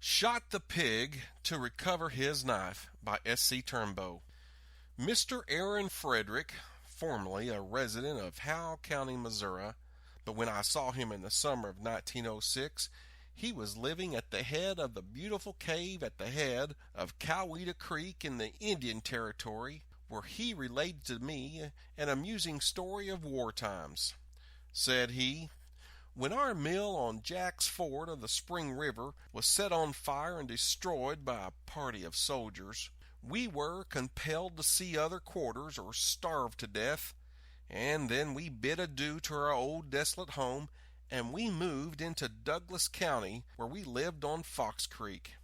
Shot the Pig to Recover His Knife by S.C. Turnbo. Mr. Aaron Frederick, formerly a resident of Howe County, Missouri, but when I saw him in the summer of 1906, he was living at the head of the beautiful cave at the head of Coweta Creek in the Indian Territory, where he related to me an amusing story of war times. Said he, "When our mill on Jack's Ford of the Spring River was set on fire and destroyed by a party of soldiers, we were compelled to see other quarters or starve to death, and then we bid adieu to our old desolate home, and we moved into Douglas County, where we lived on Fox Creek.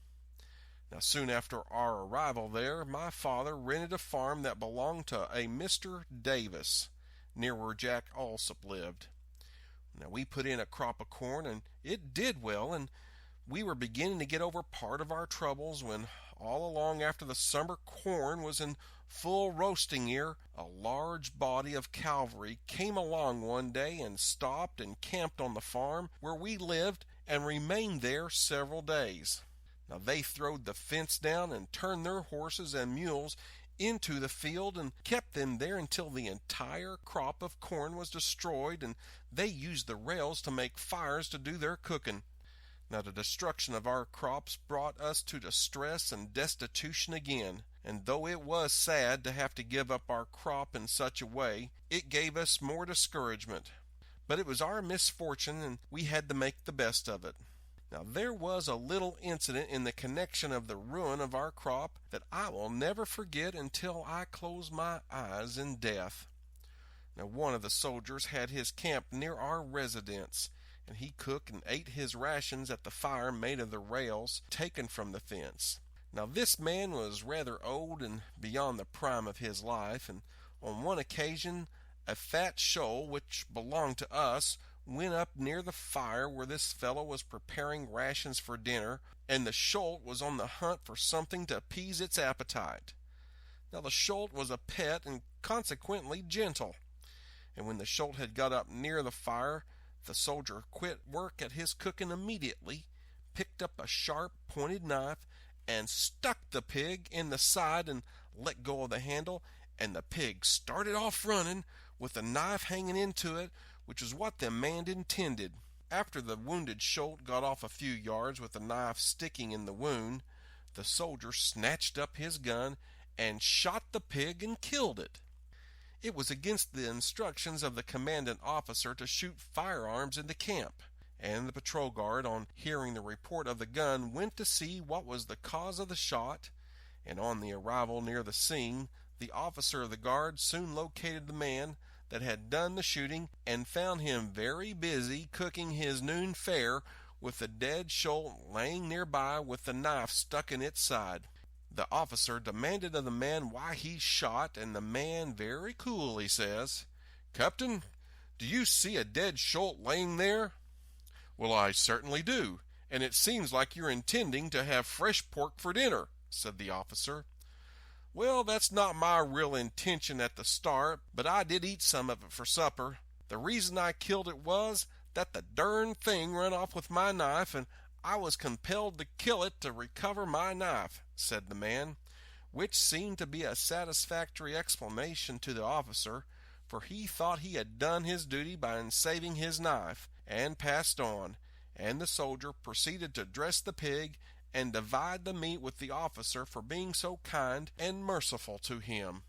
Now, soon after our arrival there, my father rented a farm that belonged to a Mr. Davis, near where Jack Alsop lived. Now, we put in a crop of corn, and it did well, and we were beginning to get over part of our troubles when, all along after the summer corn was in full roasting ear, a large body of cavalry came along one day and stopped and camped on the farm where we lived and remained there several days. Now, they throwed the fence down and turned their horses and mules into the field and kept them there until the entire crop of corn was destroyed, and they used the rails to make fires to do their cooking. Now, the destruction of our crops brought us to distress and destitution again, and though it was sad to have to give up our crop in such a way, it gave us more discouragement. But it was our misfortune, and we had to make the best of it. Now, there was a little incident in the connection of the ruin of our crop that I will never forget until I close my eyes in death. Now, one of the soldiers had his camp near our residence, and he cooked and ate his rations at the fire made of the rails taken from the fence. Now, this man was rather old and beyond the prime of his life, and on one occasion a fat shoal which belonged to us went up near the fire where this fellow was preparing rations for dinner, and the shoal was on the hunt for something to appease its appetite. Now, the shoal was a pet and consequently gentle, and when the shoal had got up near the fire, the soldier quit work at his cooking immediately, picked up a sharp pointed knife, and stuck the pig in the side and let go of the handle, and the pig started off running with the knife hanging into it, which was what the man intended. After the wounded shoal got off a few yards with the knife sticking in the wound, the soldier snatched up his gun and shot the pig and killed it. It was against the instructions of the commandant officer to shoot firearms in the camp, and the patrol guard, on hearing the report of the gun, went to see what was the cause of the shot, and on the arrival near the scene, the officer of the guard soon located the man that had done the shooting and found him very busy cooking his noon fare with the dead shoal laying nearby with the knife stuck in its side. The officer demanded of the man why he shot, and the man very coolly says, "Captain, do you see a dead shoal laying there?" "Well, I certainly do, and it seems like you're intending to have fresh pork for dinner," said the officer. "Well, that's not my real intention at the start, but I did eat some of it for supper. The reason I killed it was that the darned thing ran off with my knife, and I was compelled to kill it to recover my knife," said the man, which seemed to be a satisfactory explanation to the officer, for he thought he had done his duty by saving his knife, and passed on, and the soldier proceeded to dress the pig and divide the meat with the officer for being so kind and merciful to him.